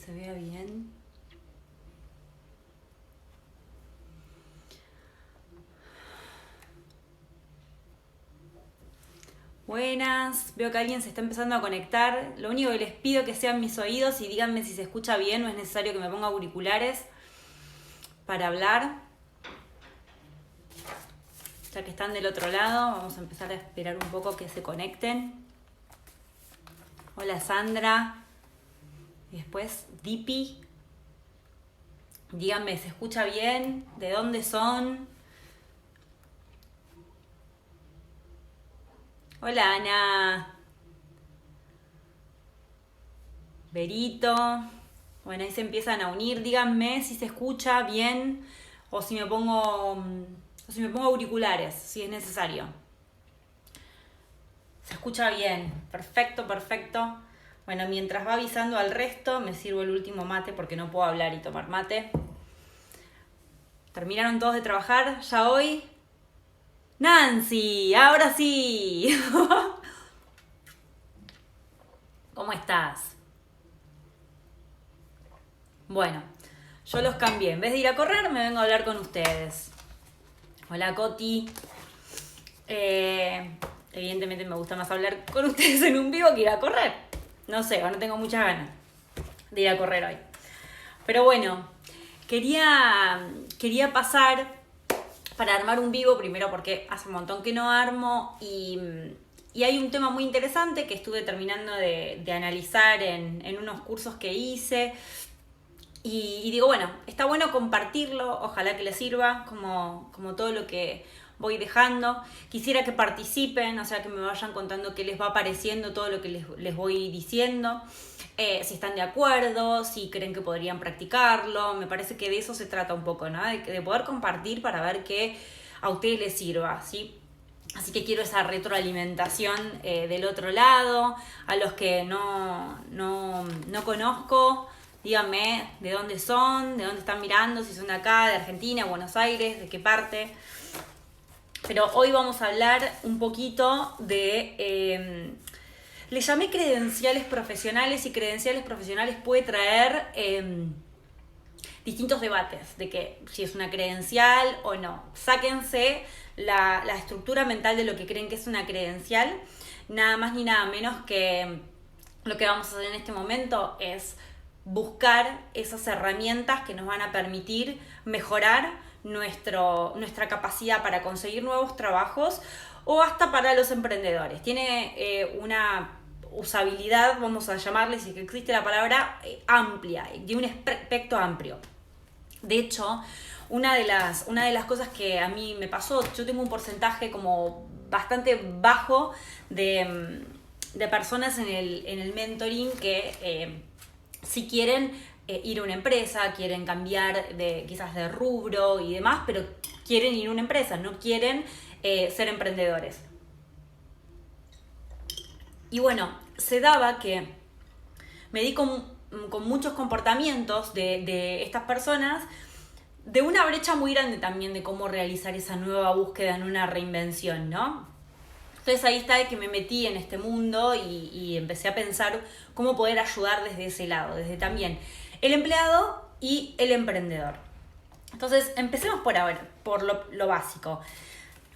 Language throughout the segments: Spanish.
se vea bien. Buenas, veo que alguien se está empezando a conectar. Lo único que les pido es que sean mis oídos y díganme si se escucha bien, no es necesario que me ponga auriculares para hablar. Ya que están del otro lado, vamos a empezar a esperar un poco que se conecten. Hola Sandra. Y después Dipi. Díganme, ¿se escucha bien? ¿De dónde son? Hola Ana. Berito. Bueno, ahí se empiezan a unir. Díganme si se escucha bien o si me pongo auriculares, si es necesario. Se escucha bien. Perfecto, perfecto. Bueno, mientras va avisando al resto, me sirvo el último mate porque no puedo hablar y tomar mate. ¿Terminaron todos de trabajar ya hoy? Nancy, ahora sí. ¿Cómo estás? Bueno, yo los cambié. En vez de ir a correr, me vengo a hablar con ustedes. Hola Coti. Evidentemente me gusta más hablar con ustedes en un vivo que ir a correr. No sé, no tengo muchas ganas de ir a correr hoy. Pero bueno, quería pasar para armar un vivo, primero porque hace un montón que no armo y hay un tema muy interesante que estuve terminando de analizar en unos cursos que hice y digo, bueno, está bueno compartirlo, ojalá que les sirva como todo lo que voy dejando. Quisiera que participen, o sea, que me vayan contando qué les va pareciendo todo lo que les voy diciendo. Si están de acuerdo, si creen que podrían practicarlo. Me parece que de eso se trata un poco, ¿no? De poder compartir para ver que a ustedes les sirva, ¿sí? Así que quiero esa retroalimentación del otro lado. A los que no conozco, díganme de dónde son, de dónde están mirando, si son de acá, de Argentina, Buenos Aires, de qué parte. Pero hoy vamos a hablar un poquito de... le llamé credenciales profesionales y credenciales profesionales puede traer distintos debates de que si es una credencial o no. Sáquense la estructura mental de lo que creen que es una credencial. Nada más ni nada menos que lo que vamos a hacer en este momento es buscar esas herramientas que nos van a permitir mejorar nuestra capacidad para conseguir nuevos trabajos o hasta para los emprendedores. Tiene una usabilidad, vamos a llamarle, si existe la palabra, amplia, de un espectro amplio. De hecho, una de las cosas que a mí me pasó, yo tengo un porcentaje como bastante bajo de personas en el mentoring que si quieren ir a una empresa, quieren cambiar quizás de rubro y demás, pero quieren ir a una empresa, no quieren ser emprendedores. Y bueno, se daba que me di con muchos comportamientos de estas personas, de una brecha muy grande también de cómo realizar esa nueva búsqueda en una reinvención, ¿no? Entonces ahí está de que me metí en este mundo y empecé a pensar cómo poder ayudar desde ese lado, desde también el empleado y el emprendedor. Entonces empecemos por ahora, por lo básico.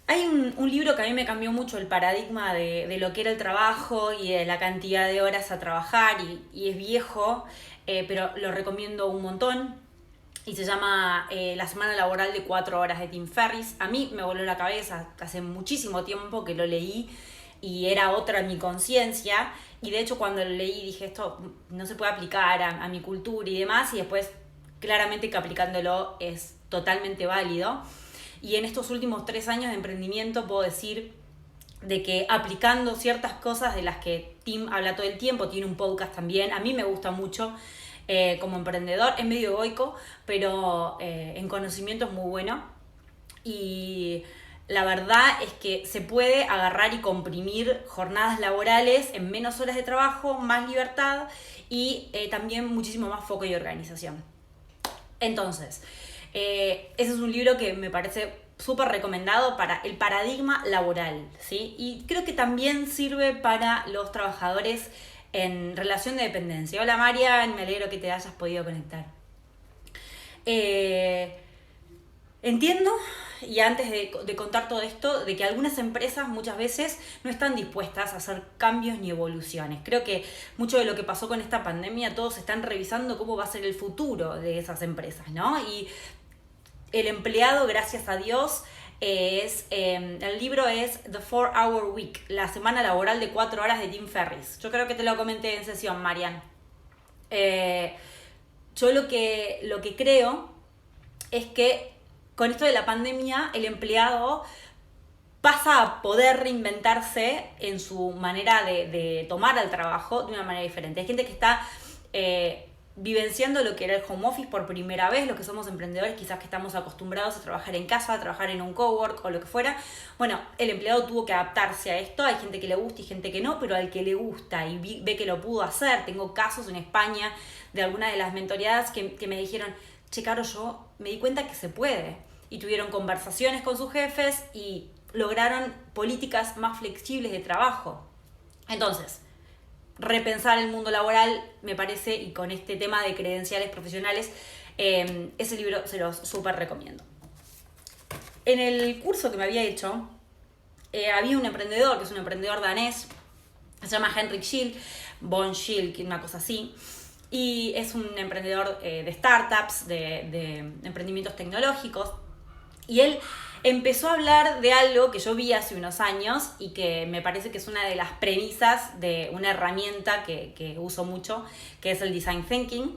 Hay un libro que a mí me cambió mucho el paradigma de lo que era el trabajo y de la cantidad de horas a trabajar y es viejo, pero lo recomiendo un montón y se llama La semana laboral de 4 horas de Tim Ferriss. A mí me voló la cabeza hace muchísimo tiempo que lo leí y era otra mi conciencia y de hecho cuando lo leí dije esto no se puede aplicar a mi cultura y demás y después claramente que aplicándolo es totalmente válido. Y en estos últimos 3 años de emprendimiento puedo decir de que aplicando ciertas cosas de las que Tim habla todo el tiempo, tiene un podcast también, a mí me gusta mucho como emprendedor, es medio egoico, pero en conocimiento es muy bueno. Y la verdad es que se puede agarrar y comprimir jornadas laborales en menos horas de trabajo, más libertad y también muchísimo más foco y organización. Entonces, ese es un libro que me parece súper recomendado para el paradigma laboral, ¿sí? Y creo que también sirve para los trabajadores en relación de dependencia. Hola Marian, me alegro que te hayas podido conectar. Entiendo, y antes de contar todo esto, de que algunas empresas muchas veces no están dispuestas a hacer cambios ni evoluciones. Creo que mucho de lo que pasó con esta pandemia, todos están revisando cómo va a ser el futuro de esas empresas, ¿no? Y el empleado, gracias a Dios, el libro es The 4-Hour Week, la semana laboral de 4 horas de Tim Ferriss. Yo creo que te lo comenté en sesión, Marian. Yo lo que creo es que con esto de la pandemia, el empleado pasa a poder reinventarse en su manera de tomar al trabajo de una manera diferente. Hay gente que está vivenciando lo que era el home office por primera vez, los que somos emprendedores quizás que estamos acostumbrados a trabajar en casa, a trabajar en un cowork o lo que fuera. Bueno, el empleado tuvo que adaptarse a esto, hay gente que le gusta y gente que no, pero al que le gusta y ve que lo pudo hacer. Tengo casos en España de algunas de las mentoreadas que me dijeron, che, Caro, yo me di cuenta que se puede. Y tuvieron conversaciones con sus jefes y lograron políticas más flexibles de trabajo. Entonces, repensar el mundo laboral, me parece, y con este tema de credenciales profesionales, ese libro se los súper recomiendo. En el curso que me había hecho, había un emprendedor, que es un emprendedor danés, se llama Henrik Schildt, Von Schildt, una cosa así, y es un emprendedor de startups, de emprendimientos tecnológicos, y él empezó a hablar de algo que yo vi hace unos años y que me parece que es una de las premisas de una herramienta que uso mucho, que es el Design Thinking.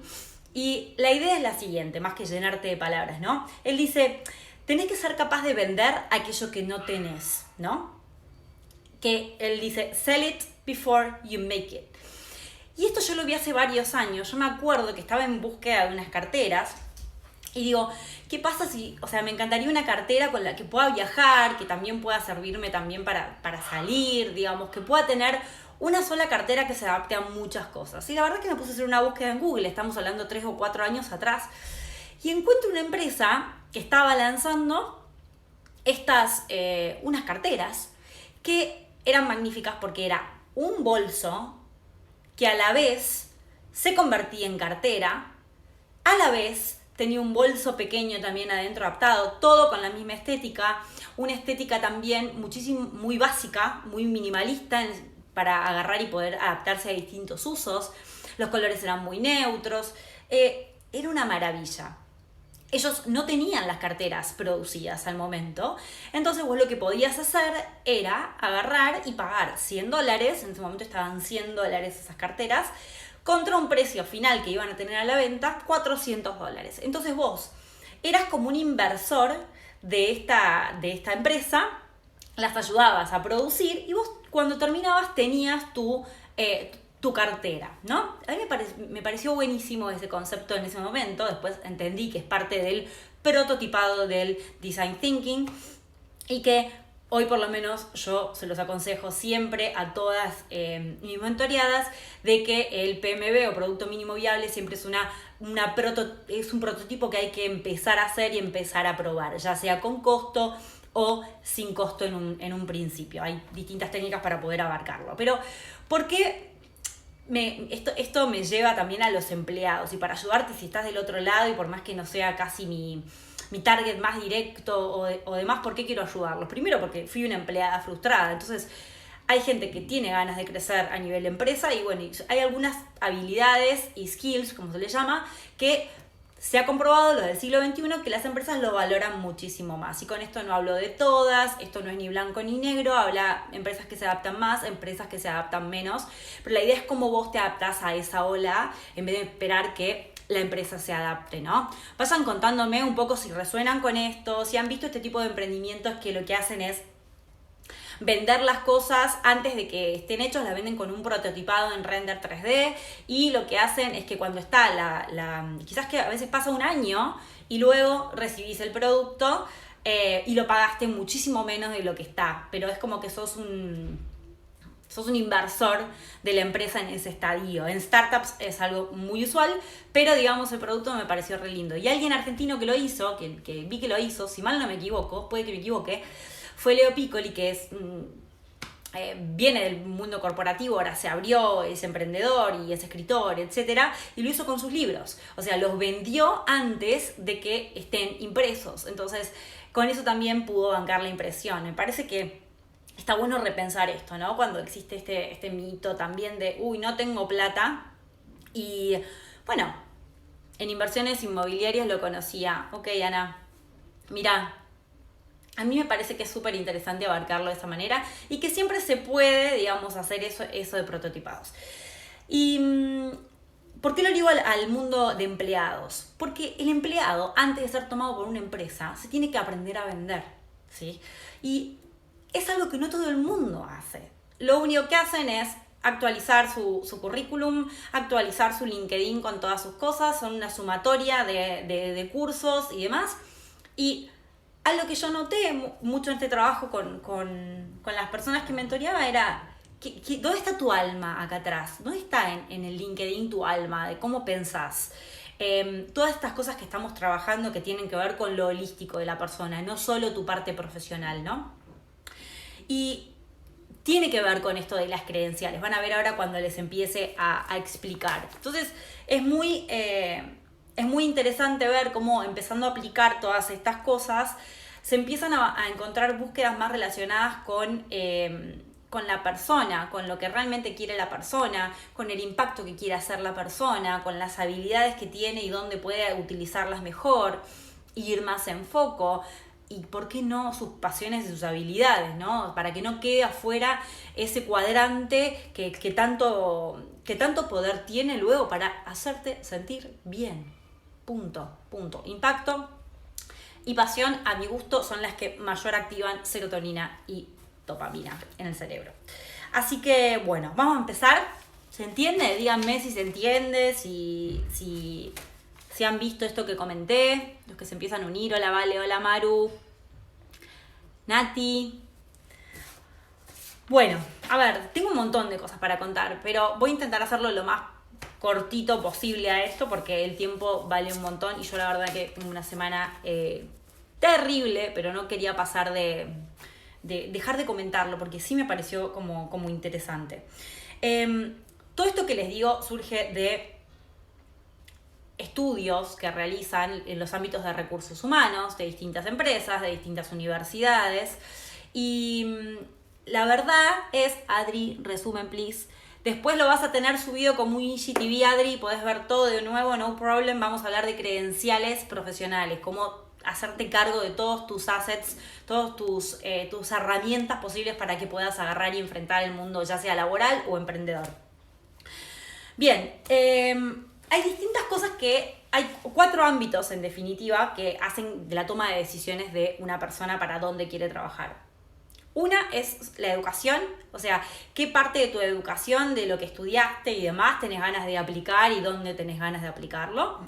Y la idea es la siguiente, más que llenarte de palabras, ¿no? Él dice, tenés que ser capaz de vender aquello que no tenés, ¿no? Que él dice, sell it before you make it. Y esto yo lo vi hace varios años. Yo me acuerdo que estaba en búsqueda de unas carteras y digo, ¿qué pasa si, me encantaría una cartera con la que pueda viajar, que también pueda servirme también para salir, digamos, que pueda tener una sola cartera que se adapte a muchas cosas? Y la verdad es que me puse a hacer una búsqueda en Google, estamos hablando 3 o 4 años atrás, y encuentro una empresa que estaba lanzando unas carteras que eran magníficas porque era un bolso que a la vez se convertía en cartera, a la vez tenía un bolso pequeño también adentro adaptado, todo con la misma estética, una estética también muy básica, muy minimalista para agarrar y poder adaptarse a distintos usos. Los colores eran muy neutros, era una maravilla. Ellos no tenían las carteras producidas al momento, entonces vos lo que podías hacer era agarrar y pagar $100, en ese momento estaban $100 esas carteras, contra un precio final que iban a tener a la venta, $400. Entonces vos eras como un inversor de esta empresa, las ayudabas a producir y vos cuando terminabas tenías tu cartera, ¿no? A mí me pareció buenísimo ese concepto en ese momento, después entendí que es parte del prototipado del Design Thinking y que hoy por lo menos yo se los aconsejo siempre a todas mis mentoreadas de que el PMV o Producto Mínimo Viable siempre es es un prototipo que hay que empezar a hacer y empezar a probar, ya sea con costo o sin costo en un principio. Hay distintas técnicas para poder abarcarlo. Pero, ¿por qué esto me lleva también a los empleados? Y para ayudarte si estás del otro lado y por más que no sea casi mi target más directo o demás, ¿por qué quiero ayudarlos? Primero porque fui una empleada frustrada, entonces hay gente que tiene ganas de crecer a nivel empresa y bueno, hay algunas habilidades y skills, como se le llama, que se ha comprobado, lo del siglo XXI, que las empresas lo valoran muchísimo más. Y con esto no hablo de todas, esto no es ni blanco ni negro, habla empresas que se adaptan más, empresas que se adaptan menos, pero la idea es cómo vos te adaptás a esa ola en vez de esperar que la empresa se adapte, ¿no? Vayan contándome un poco si resuenan con esto, si han visto este tipo de emprendimientos que lo que hacen es vender las cosas antes de que estén hechos, las venden con un prototipado en render 3D y lo que hacen es que cuando está quizás que a veces pasa un año y luego recibís el producto y lo pagaste muchísimo menos de lo que está, pero es como que sos un inversor de la empresa en ese estadio. En startups es algo muy usual, pero digamos el producto me pareció re lindo. Y alguien argentino que lo hizo, que vi que lo hizo, si mal no me equivoco, puede que me equivoque, fue Leo Piccoli, que es viene del mundo corporativo, ahora se abrió, es emprendedor y es escritor, etcétera, y lo hizo con sus libros. O sea, los vendió antes de que estén impresos. Entonces, con eso también pudo bancar la impresión. Me parece que está bueno repensar esto, ¿no? Cuando existe este mito también de, no tengo plata. Y bueno, en inversiones inmobiliarias lo conocía. Ok, Ana, mirá, a mí me parece que es súper interesante abarcarlo de esa manera y que siempre se puede, digamos, hacer eso de prototipados. ¿Y por qué lo digo al mundo de empleados? Porque el empleado, antes de ser tomado por una empresa, se tiene que aprender a vender, ¿sí? Y es algo que no todo el mundo hace. Lo único que hacen es actualizar su currículum, actualizar su LinkedIn con todas sus cosas, son una sumatoria de cursos y demás. Y algo que yo noté mucho en este trabajo con las personas que mentoreaba era, ¿dónde está tu alma acá atrás? ¿Dónde está en el LinkedIn tu alma? ¿De cómo pensás? Todas estas cosas que estamos trabajando que tienen que ver con lo holístico de la persona, no solo tu parte profesional, ¿no? Y tiene que ver con esto de las credenciales. Van a ver ahora cuando les empiece a explicar. Entonces, es muy interesante ver cómo empezando a aplicar todas estas cosas, se empiezan a encontrar búsquedas más relacionadas con la persona, con lo que realmente quiere la persona, con el impacto que quiere hacer la persona, con las habilidades que tiene y dónde puede utilizarlas mejor, ir más en foco. Y por qué no sus pasiones y sus habilidades, ¿no? Para que no quede afuera ese cuadrante que tanto poder tiene luego para hacerte sentir bien. Punto. Impacto y pasión, a mi gusto, son las que mayor activan serotonina y dopamina en el cerebro. Así que, bueno, vamos a empezar. ¿Se entiende? Díganme si se entiende, si han visto esto que comenté, los que se empiezan a unir. Hola Vale, hola Maru, Nati. Bueno, a ver, tengo un montón de cosas para contar, pero voy a intentar hacerlo lo más cortito posible a esto porque el tiempo vale un montón y yo la verdad que tengo una semana terrible, pero no quería pasar de dejar de comentarlo porque sí me pareció como interesante. Todo esto que les digo surge de estudios que realizan en los ámbitos de recursos humanos, de distintas empresas, de distintas universidades. Y la verdad es, Adri, resumen, please. Después lo vas a tener subido como un IGTV, Adri, podés ver todo de nuevo, no problem. Vamos a hablar de credenciales profesionales, cómo hacerte cargo de todos tus assets, todas tus herramientas posibles para que puedas agarrar y enfrentar el mundo, ya sea laboral o emprendedor. Bien, hay distintas cosas hay 4 ámbitos en definitiva que hacen de la toma de decisiones de una persona para dónde quiere trabajar. Una es la educación, o sea, qué parte de tu educación, de lo que estudiaste y demás tenés ganas de aplicar y dónde tenés ganas de aplicarlo.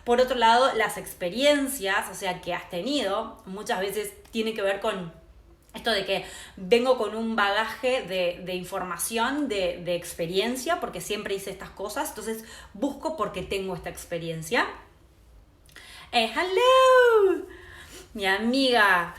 Por otro lado, las experiencias, o sea, que has tenido, muchas veces tiene que ver con esto de que vengo con un bagaje de información, de experiencia, porque siempre hice estas cosas, entonces busco porque tengo esta experiencia. Hello, mi amiga.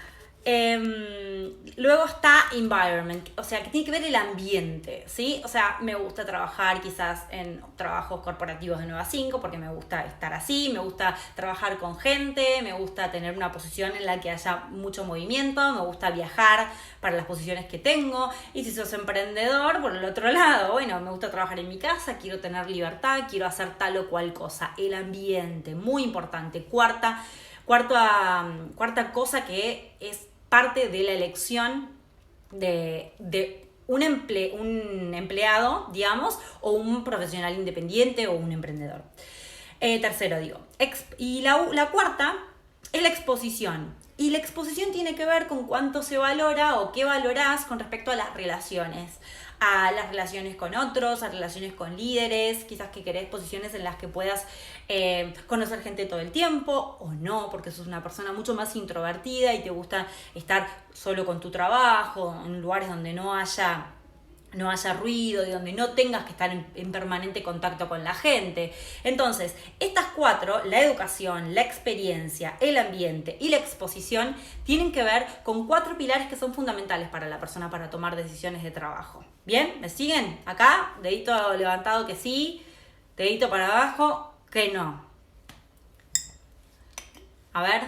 Luego está environment, o sea, que tiene que ver el ambiente, ¿sí? O sea, me gusta trabajar quizás en trabajos corporativos de 9 a 5 porque me gusta estar así, me gusta trabajar con gente, me gusta tener una posición en la que haya mucho movimiento, me gusta viajar para las posiciones que tengo. Y si sos emprendedor, por el otro lado, bueno, me gusta trabajar en mi casa, quiero tener libertad, quiero hacer tal o cual cosa. El ambiente, muy importante. Cuarta cosa que es parte de la elección de un empleado, digamos, o un profesional independiente o un emprendedor. Tercero, digo. Y la cuarta es la exposición. Y la exposición tiene que ver con cuánto se valora o qué valorás con respecto a las relaciones con otros, a relaciones con líderes, quizás que querés posiciones en las que puedas conocer gente todo el tiempo o no, porque sos una persona mucho más introvertida y te gusta estar solo con tu trabajo, en lugares donde no haya no haya ruido, de donde no tengas que estar en permanente contacto con la gente. Entonces, estas 4, la educación, la experiencia, el ambiente y la exposición, tienen que ver con 4 pilares que son fundamentales para la persona para tomar decisiones de trabajo. ¿Bien? ¿Me siguen? Acá, dedito levantado que sí, dedito para abajo que no. A ver.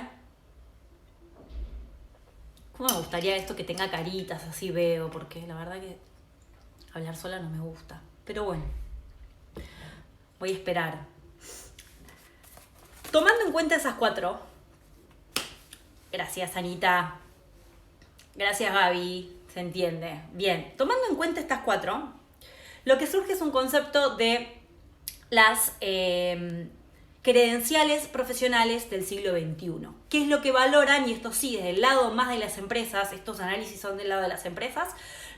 ¿Cómo me gustaría esto que tenga caritas? Así veo, porque la verdad que hablar sola no me gusta. Pero bueno, voy a esperar. Tomando en cuenta esas 4. Gracias, Anita. Gracias, Gaby. Se entiende. Bien, tomando en cuenta estas 4, lo que surge es un concepto de las credenciales profesionales del siglo XXI. ¿Qué es lo que valoran? Y esto sí, desde el lado más de las empresas, estos análisis son del lado de las empresas.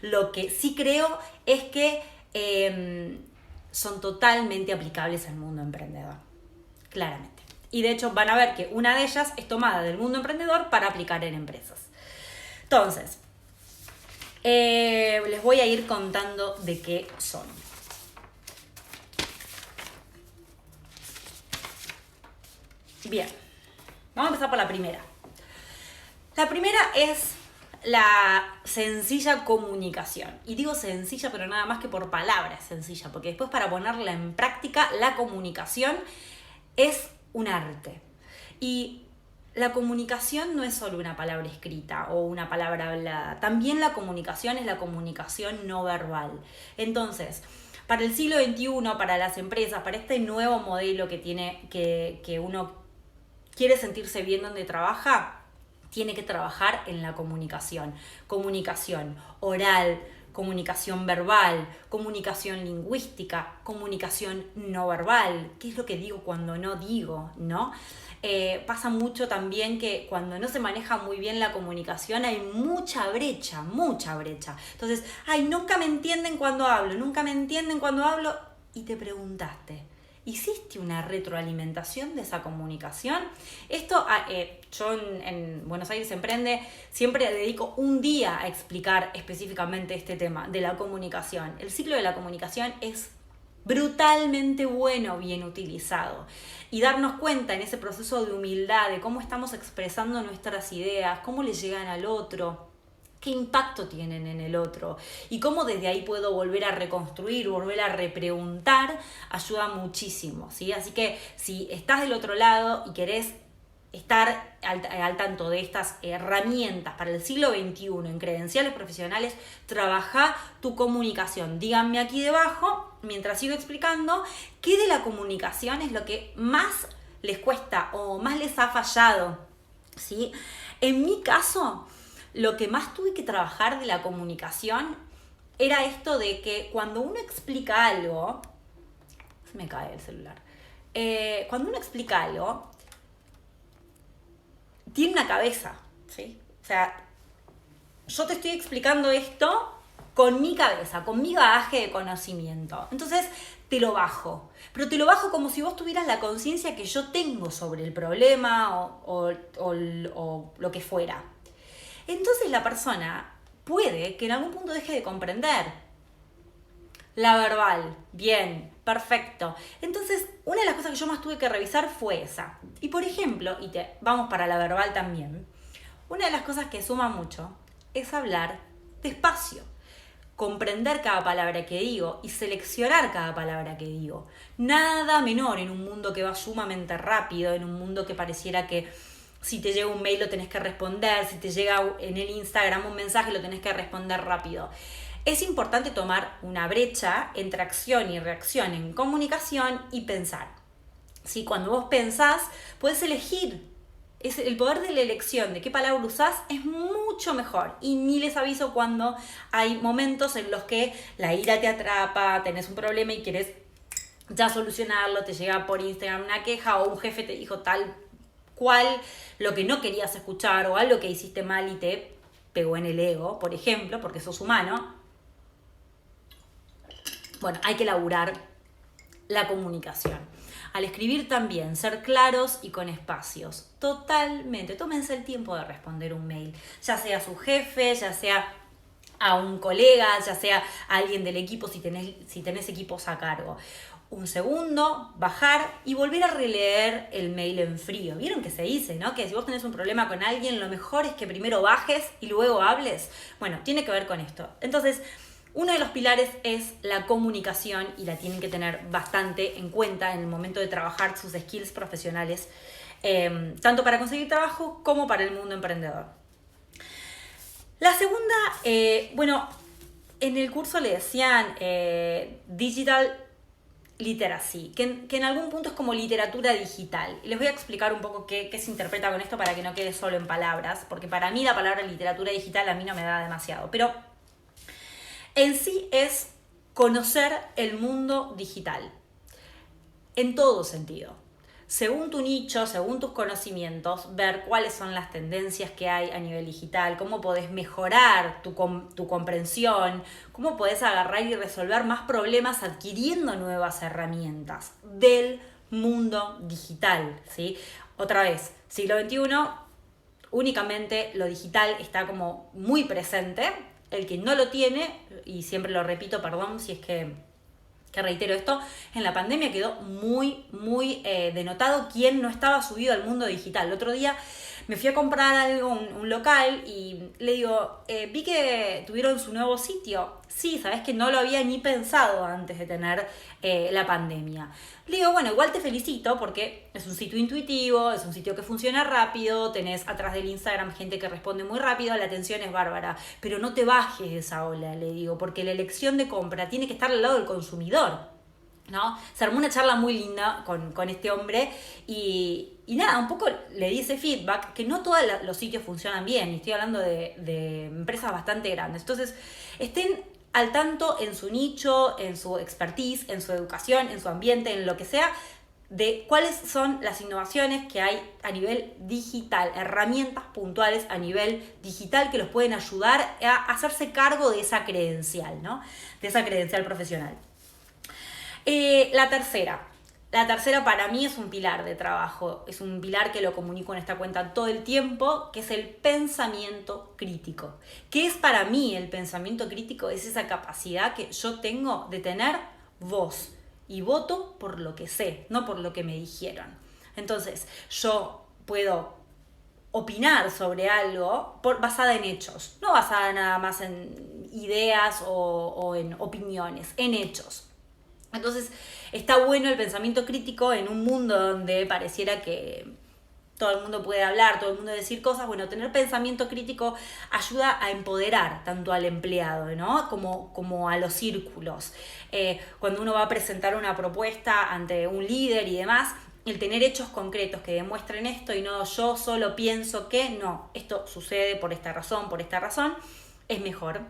Lo que sí creo es que son totalmente aplicables al mundo emprendedor, claramente. Y de hecho van a ver que una de ellas es tomada del mundo emprendedor para aplicar en empresas. Entonces, les voy a ir contando de qué son. Bien, vamos a empezar por la primera. La primera es la sencilla comunicación. Y digo sencilla, pero nada más que por palabras sencilla, porque después para ponerla en práctica, la comunicación es un arte. Y la comunicación no es solo una palabra escrita o una palabra hablada. También la comunicación es la comunicación no verbal. Entonces, para el siglo XXI, para las empresas, para este nuevo modelo que tiene, que uno quiere sentirse bien donde trabaja, tiene que trabajar en la comunicación. Comunicación oral, comunicación verbal, comunicación lingüística, comunicación no verbal. ¿Qué es lo que digo cuando no digo? ¿No? Pasa mucho también que cuando no se maneja muy bien la comunicación hay mucha brecha. Entonces, nunca me entienden cuando hablo, y te preguntaste, ¿hiciste una retroalimentación de esa comunicación? Esto, yo en Buenos Aires Emprende siempre dedico un día a explicar específicamente este tema de la comunicación. El ciclo de la comunicación es brutalmente bueno, bien utilizado. Y darnos cuenta en ese proceso de humildad de cómo estamos expresando nuestras ideas, cómo le llegan al otro, qué impacto tienen en el otro y cómo desde ahí puedo volver a reconstruir, volver a repreguntar, ayuda muchísimo, ¿sí? Así que si estás del otro lado y querés estar al tanto de estas herramientas para el siglo XXI en credenciales profesionales, trabaja tu comunicación. Díganme aquí debajo, mientras sigo explicando, qué de la comunicación es lo que más les cuesta o más les ha fallado, ¿sí? En mi caso, lo que más tuve que trabajar de la comunicación era esto de que cuando uno explica algo, se me cae el celular, cuando uno explica algo, tiene una cabeza, ¿sí? O sea, yo te estoy explicando esto con mi cabeza, con mi bagaje de conocimiento. Entonces, te lo bajo. Pero te lo bajo como si vos tuvieras la conciencia que yo tengo sobre el problema o lo que fuera. Entonces la persona puede que en algún punto deje de comprender. La verbal, bien, perfecto. Entonces, una de las cosas que yo más tuve que revisar fue esa. Y por ejemplo, vamos para la verbal también, una de las cosas que suma mucho es hablar despacio, comprender cada palabra que digo y seleccionar cada palabra que digo. Nada menor en un mundo que va sumamente rápido, en un mundo que pareciera que si te llega un mail lo tenés que responder, si te llega en el Instagram un mensaje lo tenés que responder rápido. Es importante tomar una brecha entre acción y reacción en comunicación y pensar. ¿Sí? Cuando vos pensás, puedes elegir. El poder de la elección de qué palabra usás es mucho mejor. Y ni les aviso cuando hay momentos en los que la ira te atrapa, tenés un problema y quieres ya solucionarlo, te llega por Instagram una queja o un jefe te dijo tal cual lo que no querías escuchar o algo que hiciste mal y te pegó en el ego, por ejemplo, porque sos humano. Bueno, hay que laburar la comunicación. Al escribir también, ser claros y con espacios. Totalmente. Tómense el tiempo de responder un mail. Ya sea a su jefe, ya sea a un colega, ya sea a alguien del equipo si tenés equipos a cargo. Un segundo, bajar y volver a releer el mail en frío. ¿Vieron que se dice, no? Que si vos tenés un problema con alguien, lo mejor es que primero bajes y luego hables. Bueno, tiene que ver con esto. Entonces, uno de los pilares es la comunicación y la tienen que tener bastante en cuenta en el momento de trabajar sus skills profesionales, tanto para conseguir trabajo como para el mundo emprendedor. La segunda, en el curso le decían Digital Literacy, que en algún punto es como literatura digital. Y les voy a explicar un poco qué se interpreta con esto para que no quede solo en palabras, porque para mí la palabra literatura digital a mí no me da demasiado. Pero en sí es conocer el mundo digital, en todo sentido. Según tu nicho, según tus conocimientos, ver cuáles son las tendencias que hay a nivel digital, cómo podés mejorar tu comprensión, cómo podés agarrar y resolver más problemas adquiriendo nuevas herramientas del mundo digital, ¿sí? Otra vez, siglo XXI, únicamente lo digital está como muy presente. El que no lo tiene, y siempre lo repito, perdón si es que reitero esto, en la pandemia quedó muy denotado quién no estaba subido al mundo digital. El otro día me fui a comprar algo, un local, y le digo, vi que tuvieron su nuevo sitio. Sí, sabes que no lo había ni pensado antes de tener la pandemia. Le digo, bueno, igual te felicito porque es un sitio intuitivo, es un sitio que funciona rápido, tenés atrás del Instagram gente que responde muy rápido, la atención es bárbara, pero no te bajes de esa ola, le digo, porque la elección de compra tiene que estar al lado del consumidor, ¿no? Se armó una charla muy linda con este hombre y nada, un poco le di ese feedback, que no todos los sitios funcionan bien, y estoy hablando de empresas bastante grandes. Entonces, estén al tanto en su nicho, en su expertise, en su educación, en su ambiente, en lo que sea, de cuáles son las innovaciones que hay a nivel digital, herramientas puntuales a nivel digital que los pueden ayudar a hacerse cargo de esa credencial, ¿no? De esa credencial profesional. La tercera para mí es un pilar de trabajo, es un pilar que lo comunico en esta cuenta todo el tiempo, que es el pensamiento crítico. ¿Qué es para mí el pensamiento crítico? Es esa capacidad que yo tengo de tener voz y voto por lo que sé, no por lo que me dijeron. Entonces, yo puedo opinar sobre algo basada en hechos, no basada nada más en ideas o en opiniones, en hechos. Entonces, está bueno el pensamiento crítico en un mundo donde pareciera que todo el mundo puede hablar, todo el mundo decir cosas. Bueno, tener pensamiento crítico ayuda a empoderar tanto al empleado, ¿no? como a los círculos. Cuando uno va a presentar una propuesta ante un líder y demás, el tener hechos concretos que demuestren esto y no yo solo pienso que no, esto sucede por esta razón, es mejor.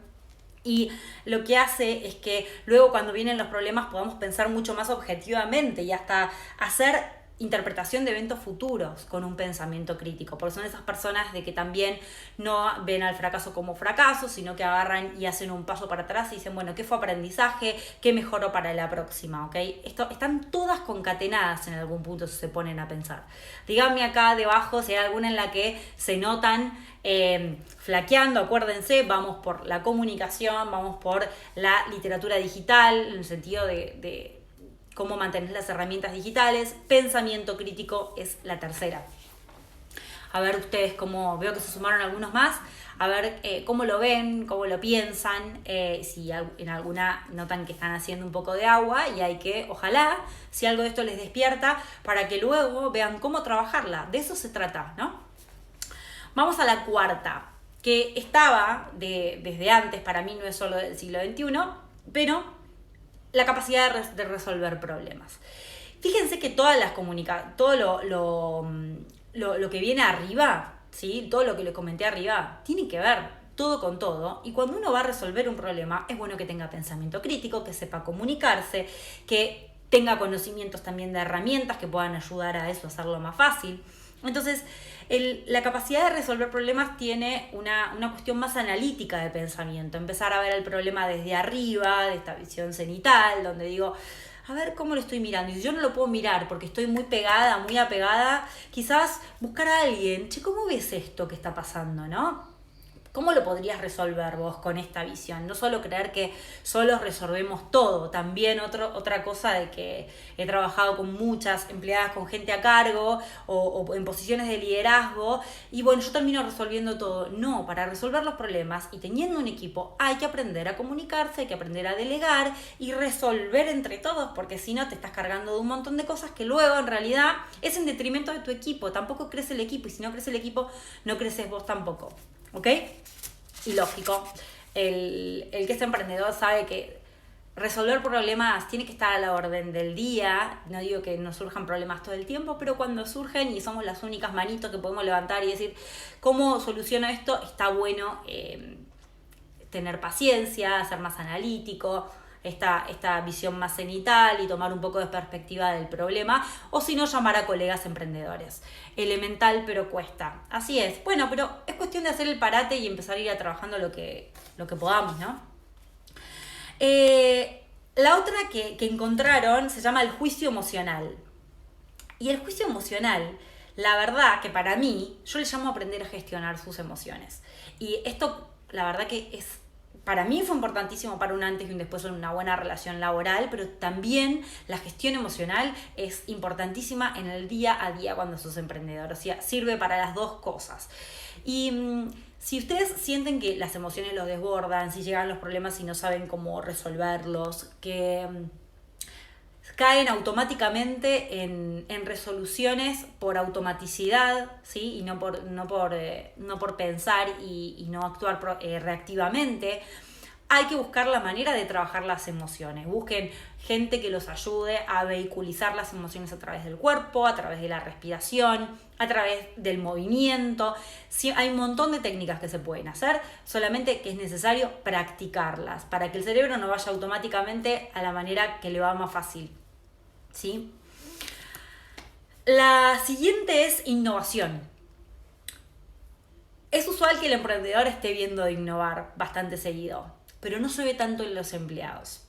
Y lo que hace es que luego cuando vienen los problemas podamos pensar mucho más objetivamente y hasta hacer interpretación de eventos futuros con un pensamiento crítico, porque son esas personas de que también no ven al fracaso como fracaso, sino que agarran y hacen un paso para atrás y dicen, bueno, ¿qué fue aprendizaje? ¿Qué mejoró para la próxima? ¿Okay? Están todas concatenadas en algún punto si se ponen a pensar. Díganme acá debajo si hay alguna en la que se notan flaqueando. Acuérdense, vamos por la comunicación, vamos por la literatura digital, en el sentido de cómo mantener las herramientas digitales. Pensamiento crítico es la tercera. A ver ustedes cómo, veo que se sumaron algunos más, a ver cómo lo ven, cómo lo piensan, si en alguna notan que están haciendo un poco de agua y hay que, ojalá, si algo de esto les despierta, para que luego vean cómo trabajarla. De eso se trata, ¿no? Vamos a la cuarta, que estaba desde antes, para mí no es solo del siglo XXI, pero la capacidad de resolver problemas. Fíjense que todo lo que viene arriba, ¿sí? Todo lo que les comenté arriba, tiene que ver todo con todo. Y cuando uno va a resolver un problema, es bueno que tenga pensamiento crítico, que sepa comunicarse, que tenga conocimientos también de herramientas que puedan ayudar a eso, a hacerlo más fácil. Entonces, la capacidad de resolver problemas tiene una cuestión más analítica de pensamiento. Empezar a ver el problema desde arriba, de esta visión cenital, donde digo, a ver cómo lo estoy mirando. Y si yo no lo puedo mirar porque estoy muy pegada, muy apegada, quizás buscar a alguien, che, ¿cómo ves esto que está pasando, no? ¿Cómo lo podrías resolver vos con esta visión? No solo creer que solos resolvemos todo, también otra cosa de que he trabajado con muchas empleadas, con gente a cargo o en posiciones de liderazgo y bueno, yo termino resolviendo todo. No, para resolver los problemas y teniendo un equipo hay que aprender a comunicarse, hay que aprender a delegar y resolver entre todos, porque si no te estás cargando de un montón de cosas que luego en realidad es en detrimento de tu equipo. Tampoco crece el equipo y si no crece el equipo no creces vos tampoco. ¿Ok? Y lógico, el que es emprendedor sabe que resolver problemas tiene que estar a la orden del día. No digo que no surjan problemas todo el tiempo, pero cuando surgen y somos las únicas manitos que podemos levantar y decir cómo soluciono esto, está bueno tener paciencia, ser más analítico, esta visión más cenital y tomar un poco de perspectiva del problema, o si no, llamar a colegas emprendedores. Elemental, pero cuesta. Así es. Bueno, pero es cuestión de hacer el parate y empezar a ir a trabajando lo que podamos, ¿no? La otra que encontraron se llama el juicio emocional. Y el juicio emocional, la verdad que para mí, yo le llamo aprender a gestionar sus emociones. Y esto, la verdad que para mí fue importantísimo para un antes y un después en una buena relación laboral, pero también la gestión emocional es importantísima en el día a día cuando sos emprendedor. O sea, sirve para las dos cosas. Y si ustedes sienten que las emociones los desbordan, si llegan los problemas y no saben cómo resolverlos, que caen automáticamente en resoluciones por automaticidad, ¿sí? Y no por pensar y no actuar reactivamente. Hay que buscar la manera de trabajar las emociones. Busquen gente que los ayude a vehiculizar las emociones a través del cuerpo, a través de la respiración, a través del movimiento. Sí, hay un montón de técnicas que se pueden hacer, solamente que es necesario practicarlas para que el cerebro no vaya automáticamente a la manera que le va más fácil. ¿Sí? La siguiente es innovación. Es usual que el emprendedor esté viendo de innovar bastante seguido, pero no se ve tanto en los empleados.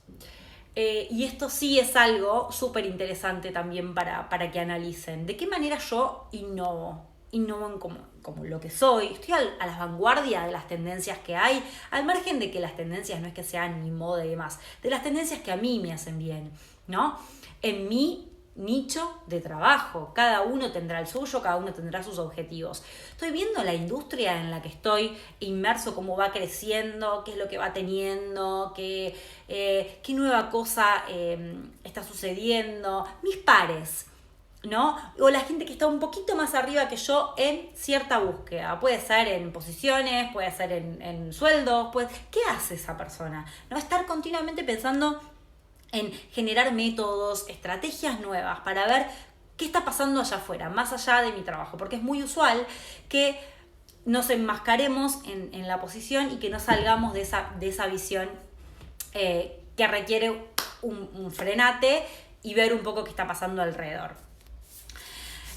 Y esto sí es algo súper interesante también para que analicen. ¿De qué manera yo innovo? Innovo en como lo que soy. Estoy a la vanguardia de las tendencias que hay, al margen de que las tendencias no es que sean ni moda y demás, de las tendencias que a mí me hacen bien, ¿no? En mi nicho de trabajo, cada uno tendrá el suyo, cada uno tendrá sus objetivos. Estoy viendo la industria en la que estoy inmerso, cómo va creciendo, qué es lo que va teniendo, qué nueva cosa está sucediendo, mis pares, ¿no? O la gente que está un poquito más arriba que yo en cierta búsqueda. Puede ser en posiciones, puede ser en sueldos, ¿qué hace esa persona? No estar continuamente pensando en generar métodos, estrategias nuevas para ver qué está pasando allá afuera, más allá de mi trabajo, porque es muy usual que nos enmascaremos en la posición y que no salgamos de esa visión que requiere un frenate y ver un poco qué está pasando alrededor.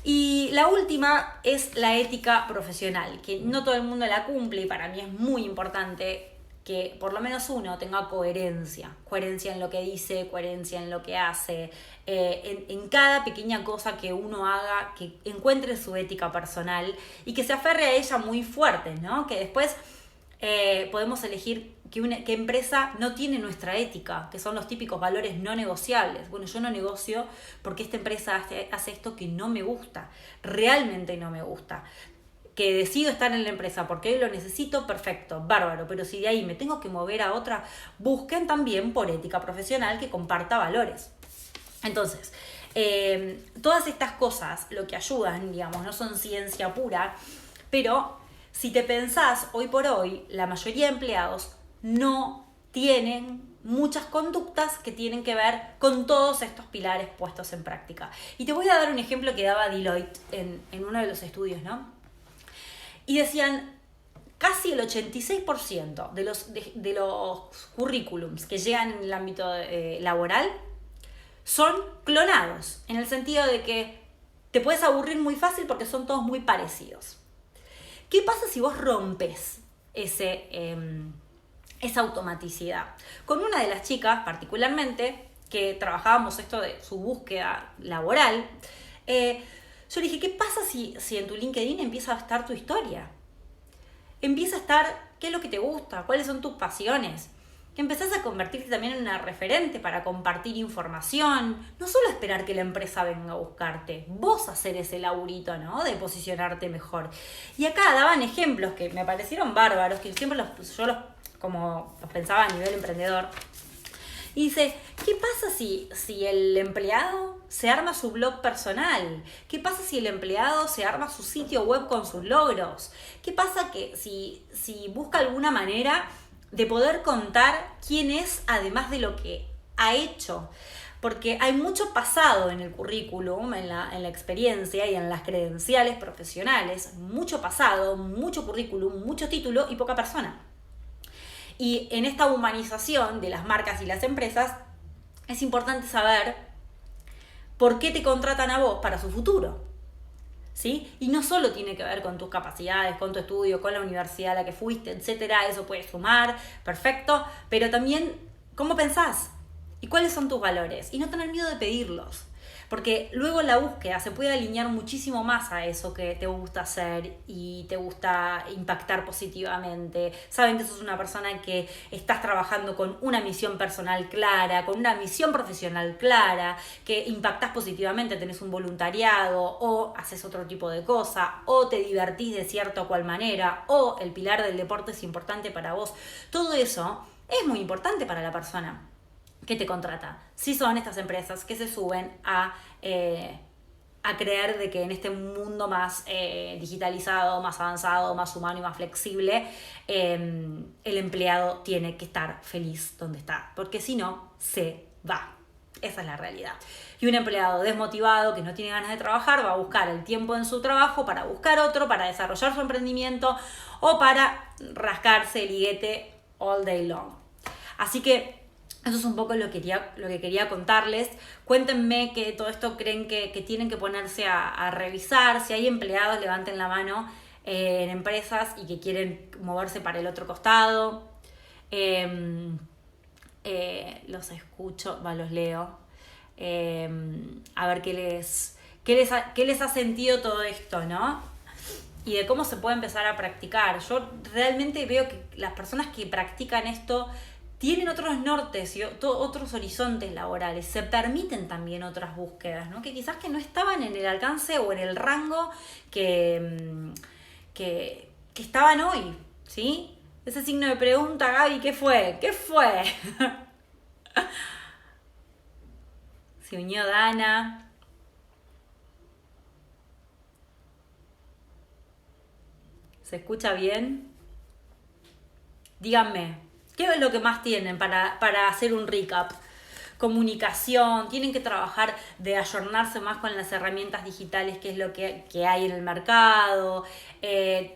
Y la última es la ética profesional, que no todo el mundo la cumple y para mí es muy importante que por lo menos uno tenga coherencia en lo que dice, coherencia en lo que hace, en cada pequeña cosa que uno haga, que encuentre su ética personal y que se aferre a ella muy fuerte, ¿no? Que después podemos elegir qué empresa no tiene nuestra ética, que son los típicos valores no negociables. Bueno, yo no negocio porque esta empresa hace esto que no me gusta, realmente no me gusta. Que decido estar en la empresa porque hoy lo necesito, perfecto, bárbaro, pero si de ahí me tengo que mover a otra, busquen también por ética profesional que comparta valores. Entonces, todas estas cosas lo que ayudan, digamos, no son ciencia pura, pero si te pensás, hoy por hoy, la mayoría de empleados no tienen muchas conductas que tienen que ver con todos estos pilares puestos en práctica. Y te voy a dar un ejemplo que daba Deloitte en uno de los estudios, ¿no? Y decían, casi el 86% de los currículums que llegan en el ámbito laboral son clonados, en el sentido de que te puedes aburrir muy fácil porque son todos muy parecidos. ¿Qué pasa si vos rompes esa automaticidad? Con una de las chicas, particularmente, que trabajábamos esto de su búsqueda laboral, yo le dije, ¿qué pasa si en tu LinkedIn empieza a estar tu historia? empieza a estar qué es lo que te gusta, cuáles son tus pasiones. Que empezás a convertirte también en una referente para compartir información, no solo esperar que la empresa venga a buscarte, vos hacer ese laburito, ¿no? De posicionarte mejor. Y acá daban ejemplos que me parecieron bárbaros, que siempre yo los pensaba a nivel emprendedor. Y dice, ¿qué pasa si el empleado se arma su blog personal? ¿Qué pasa si el empleado se arma su sitio web con sus logros? ¿Qué pasa que si busca alguna manera de poder contar quién es además de lo que ha hecho? Porque hay mucho pasado en el currículum, en la experiencia y en las credenciales profesionales, mucho pasado, mucho currículum, mucho título y poca persona. Y en esta humanización de las marcas y las empresas es importante saber por qué te contratan a vos para su futuro, ¿sí? Y no solo tiene que ver con tus capacidades, con tu estudio, con la universidad a la que fuiste, etcétera. Eso puede sumar, perfecto, pero también cómo pensás y cuáles son tus valores y no tener miedo de pedirlos. Porque luego la búsqueda se puede alinear muchísimo más a eso que te gusta hacer y te gusta impactar positivamente. Saben que sos una persona que estás trabajando con una misión personal clara, con una misión profesional clara, que impactás positivamente, tenés un voluntariado o haces otro tipo de cosa, o te divertís de cierta o cual manera, o el pilar del deporte es importante para vos. Todo eso es muy importante para la persona que te contrata. Si son estas empresas que se suben a creer de que en este mundo más digitalizado, más avanzado, más humano y más flexible, el empleado tiene que estar feliz donde está, porque si no, se va. Esa es la realidad. Y un empleado desmotivado que no tiene ganas de trabajar va a buscar el tiempo en su trabajo para buscar otro, para desarrollar su emprendimiento o para rascarse el higuete all day long. Así que eso es un poco lo que quería contarles. Cuéntenme que todo esto creen que tienen que ponerse a revisar. Si hay empleados, levanten la mano en empresas y que quieren moverse para el otro costado. Los escucho, los leo. A ver qué les ha sentido todo esto, ¿no? Y de cómo se puede empezar a practicar. Yo realmente veo que las personas que practican esto tienen otros nortes y otros horizontes laborales, se permiten también otras búsquedas, ¿no? Que quizás que no estaban en el alcance o en el rango que estaban hoy, ¿sí? Ese signo de pregunta, Gaby, ¿qué fue? ¿Qué fue? Se unió Dana. ¿Se escucha bien? Díganme. ¿Qué es lo que más tienen para hacer un recap? Comunicación, tienen que trabajar de ayornarse más con las herramientas digitales, que es lo que hay en el mercado,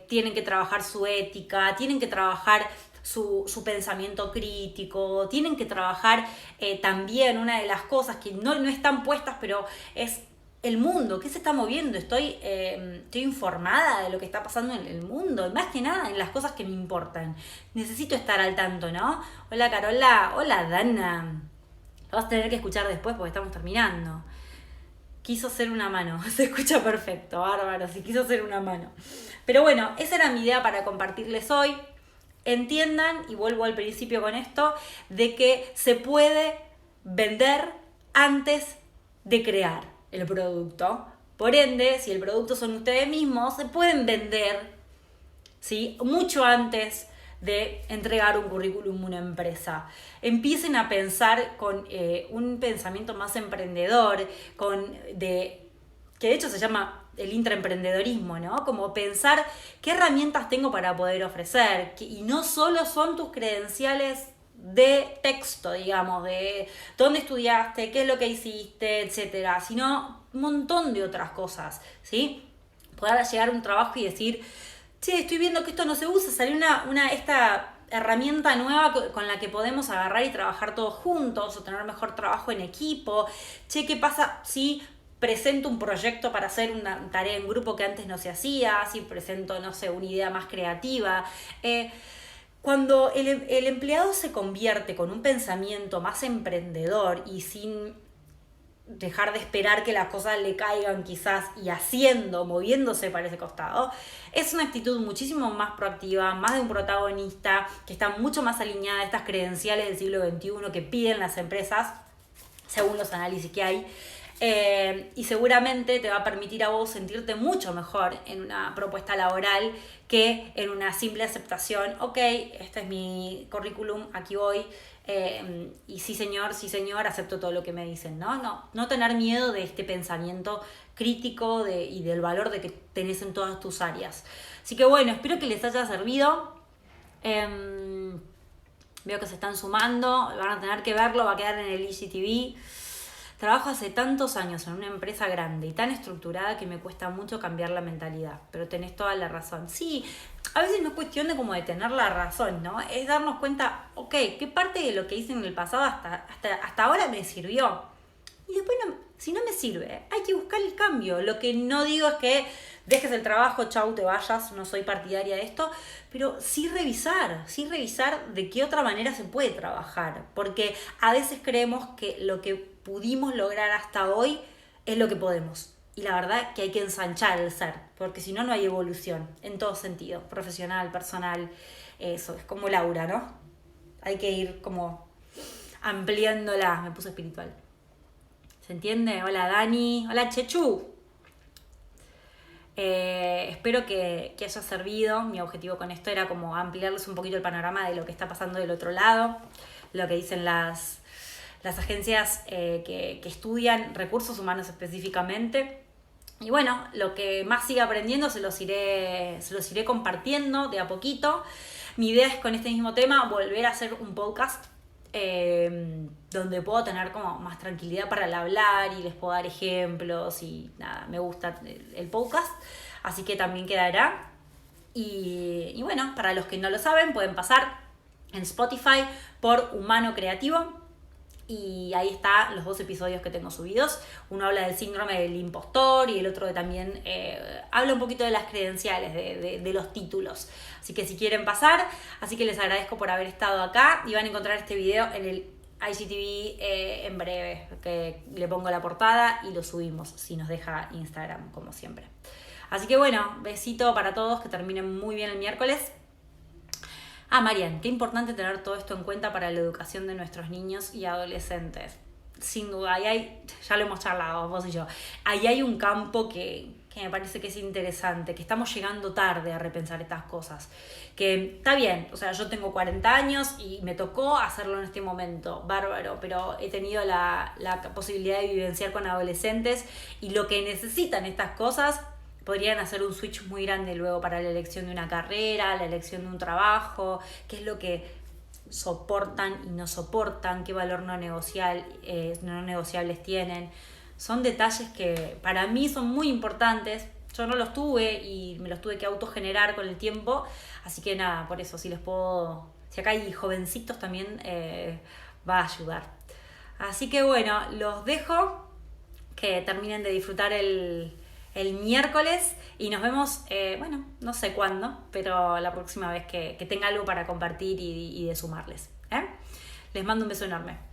tienen que trabajar su ética, tienen que trabajar su pensamiento crítico, tienen que trabajar también una de las cosas que no están puestas, pero es el mundo, ¿qué se está moviendo? Estoy informada de lo que está pasando en el mundo, y más que nada en las cosas que me importan. Necesito estar al tanto, ¿no? Hola Carola, hola Dana. Lo vas a tener que escuchar después porque estamos terminando. Quiso hacer una mano, se escucha perfecto, bárbaro, sí, quiso hacer una mano. Pero bueno, esa era mi idea para compartirles hoy. Entiendan, y vuelvo al principio con esto, de que se puede vender antes de crear el producto. Por ende, si el producto son ustedes mismos, se pueden vender, ¿sí? Mucho antes de entregar un currículum a una empresa. Empiecen a pensar con un pensamiento más emprendedor, que de hecho se llama el intraemprendedorismo, ¿no? Como pensar qué herramientas tengo para poder ofrecer, y no solo son tus credenciales de texto, digamos, de dónde estudiaste, qué es lo que hiciste, etcétera, sino un montón de otras cosas, ¿sí? Poder llegar a un trabajo y decir, che, estoy viendo que esto no se usa, salió esta herramienta nueva con la que podemos agarrar y trabajar todos juntos o tener mejor trabajo en equipo. Che, ¿qué pasa si presento un proyecto para hacer una tarea en grupo que antes no se hacía? Si presento, no sé, una idea más creativa. Cuando el empleado se convierte con un pensamiento más emprendedor y sin dejar de esperar que las cosas le caigan quizás y haciendo, moviéndose para ese costado, es una actitud muchísimo más proactiva, más de un protagonista, que está mucho más alineada a estas credenciales del siglo XXI que piden las empresas, según los análisis que hay. Y seguramente te va a permitir a vos sentirte mucho mejor en una propuesta laboral que en una simple aceptación. Ok, este es mi currículum, aquí voy, y sí señor, acepto todo lo que me dicen. No tener miedo de este pensamiento crítico y del valor de que tenés en todas tus áreas. Así que bueno, espero que les haya servido. Veo que se están sumando, van a tener que verlo, va a quedar en el IGTV. Trabajo hace tantos años en una empresa grande y tan estructurada que me cuesta mucho cambiar la mentalidad, pero tenés toda la razón. Sí, a veces no es cuestión de como de tener la razón, ¿no? Es darnos cuenta, ok, ¿qué parte de lo que hice en el pasado hasta ahora me sirvió? Y después, si no me sirve, hay que buscar el cambio. Lo que no digo es que dejes el trabajo, chau, te vayas, no soy partidaria de esto, pero sí revisar de qué otra manera se puede trabajar, porque a veces creemos que lo que pudimos lograr hasta hoy es lo que podemos. Y la verdad que hay que ensanchar el ser, porque si no, no hay evolución en todo sentido, profesional, personal, eso, es como Laura, ¿no? Hay que ir como ampliándola, me puse espiritual. ¿Se entiende? Hola Dani, hola Chechu. Espero que haya servido. Mi objetivo con esto era como ampliarles un poquito el panorama de lo que está pasando del otro lado, lo que dicen las agencias que estudian recursos humanos específicamente. Y bueno, lo que más siga aprendiendo se los iré compartiendo de a poquito. Mi idea es con este mismo tema volver a hacer un podcast donde puedo tener como más tranquilidad para el hablar y les puedo dar ejemplos y nada, me gusta el podcast, así que también quedará. Y bueno, para los que no lo saben, pueden pasar en Spotify por Humano Creativo y ahí están los 2 episodios que tengo subidos. Uno habla del síndrome del impostor y el otro también habla un poquito de las credenciales, de los títulos. Así que si quieren pasar, así que les agradezco por haber estado acá y van a encontrar este video en el IGTV en breve, que le pongo la portada y lo subimos si nos deja Instagram, como siempre. Así que bueno, besito para todos, que terminen muy bien el miércoles. Marian, qué importante tener todo esto en cuenta para la educación de nuestros niños y adolescentes. Sin duda, ya lo hemos charlado vos y yo, ahí hay un campo que me parece que es interesante, que estamos llegando tarde a repensar estas cosas. Que está bien, o sea, yo tengo 40 años y me tocó hacerlo en este momento, bárbaro, pero he tenido la posibilidad de vivenciar con adolescentes y lo que necesitan estas cosas podrían hacer un switch muy grande luego para la elección de una carrera, la elección de un trabajo, qué es lo que soportan y no soportan, qué valor no negociables tienen. Son detalles que para mí son muy importantes. Yo no los tuve y me los tuve que autogenerar con el tiempo, así que nada, por eso si acá hay jovencitos también va a ayudar. Así que bueno, los dejo, que terminen de disfrutar el miércoles y nos vemos, no sé cuándo, pero la próxima vez que tenga algo para compartir y de sumarles. Les mando un beso enorme.